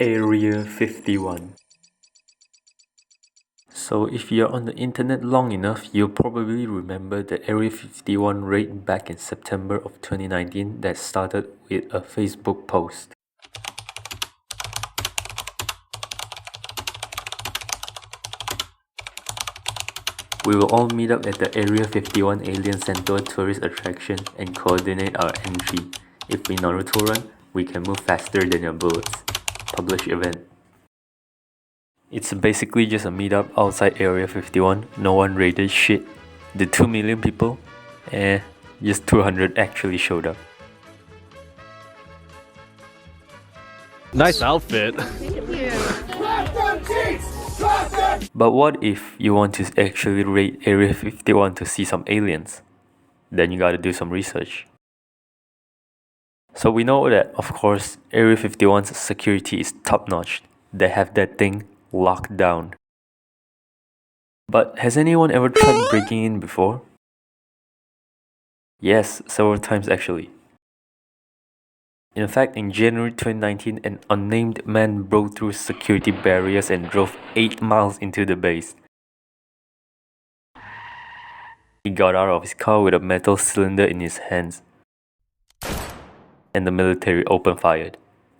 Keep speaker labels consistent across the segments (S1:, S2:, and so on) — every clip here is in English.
S1: Area 51. So if you're on the internet long enough, you'll probably remember the Area 51 raid back in September of 2019 that started with a Facebook post. We will all meet up at the Area 51 Alien Center tourist attraction and coordinate our entry. If we Naruto run, we can move faster than your bullets. Publish event. It's basically just a meetup outside Area 51. No one raided shit. The 2 million people? Just 200 actually showed up.
S2: Nice outfit.
S1: But what if you want to actually raid Area 51 to see some aliens? Then you gotta do some research. So we know that, of course, Area 51's security is top-notch. They have that thing locked down. But has anyone ever tried breaking in before? Yes, several times actually. In fact, in January 2019, an unnamed man broke through security barriers and drove 8 miles into the base. He got out of his car with a metal cylinder in his hands, and the military opened fire.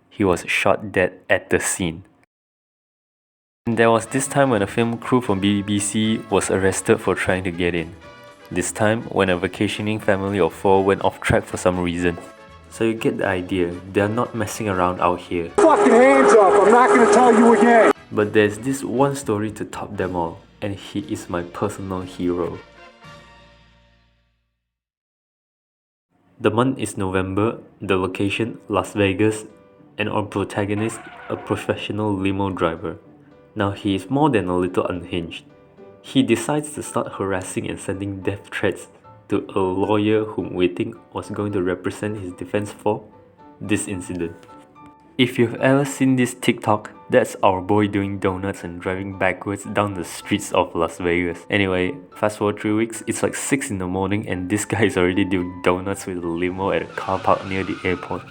S1: He was shot dead at the scene. And there was this time when a film crew from BBC was arrested for trying to get in. This time when a vacationing family of 4 went off track for some reason. So you get the idea, they're not messing around out here.
S3: Fucking hands up, I'm not gonna tell you again.
S1: But there's this one story to top them all, and he is my personal hero. The month is November, the location Las Vegas, and our protagonist a professional limo driver. Now he is more than a little unhinged. He decides to start harassing and sending death threats to a lawyer whom we think was going to represent his defense for this incident. If you've ever seen this TikTok, that's our boy doing donuts and driving backwards down the streets of Las Vegas. Anyway, fast forward 3 weeks, it's like 6 in the morning and this guy is already doing donuts with a limo at a car park near the airport.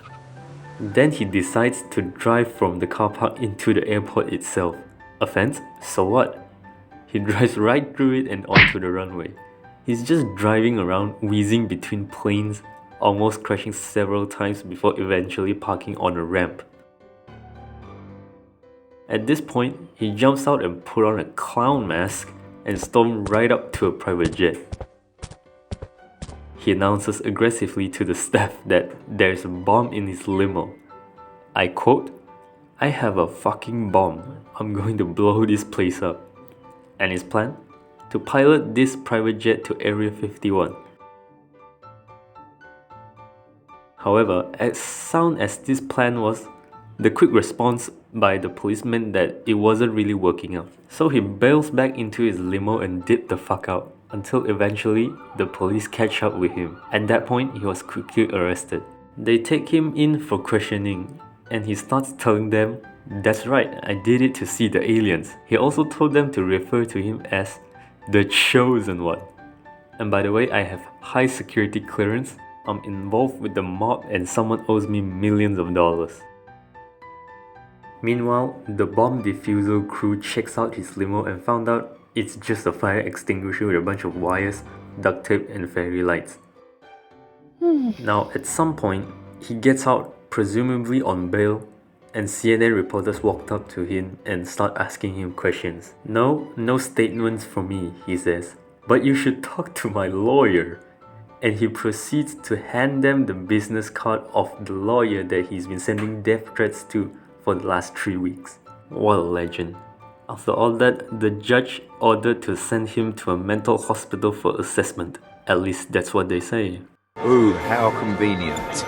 S1: Then he decides to drive from the car park into the airport itself. Offense? So what? He drives right through it and onto the runway. He's just driving around, whizzing between planes, almost crashing several times before eventually parking on a ramp. At this point, he jumps out and puts on a clown mask and storms right up to a private jet. He announces aggressively to the staff that there's a bomb in his limo. I quote, "I have a fucking bomb. I'm going to blow this place up." And his plan? To pilot this private jet to Area 51. However, as sound as this plan was, the quick response by the police meant that it wasn't really working out. So he bails back into his limo and dipped the fuck out, until eventually the police catch up with him. At that point, he was quickly arrested. They take him in for questioning, and he starts telling them, "That's right, I did it to see the aliens." He also told them to refer to him as the chosen one. And by the way, I have high security clearance. I'm involved with the mob and someone owes me millions of dollars. Meanwhile, the bomb defusal crew checks out his limo and found out it's just a fire extinguisher with a bunch of wires, duct tape and fairy lights. Now at some point, he gets out, presumably on bail, and CNN reporters walked up to him and start asking him questions. No statements from me, he says, but you should talk to my lawyer. And he proceeds to hand them the business card of the lawyer that he's been sending death threats to for the last 3 weeks. What a legend. After all that, the judge ordered to send him to a mental hospital for assessment. At least that's what they say.
S4: Ooh, how convenient.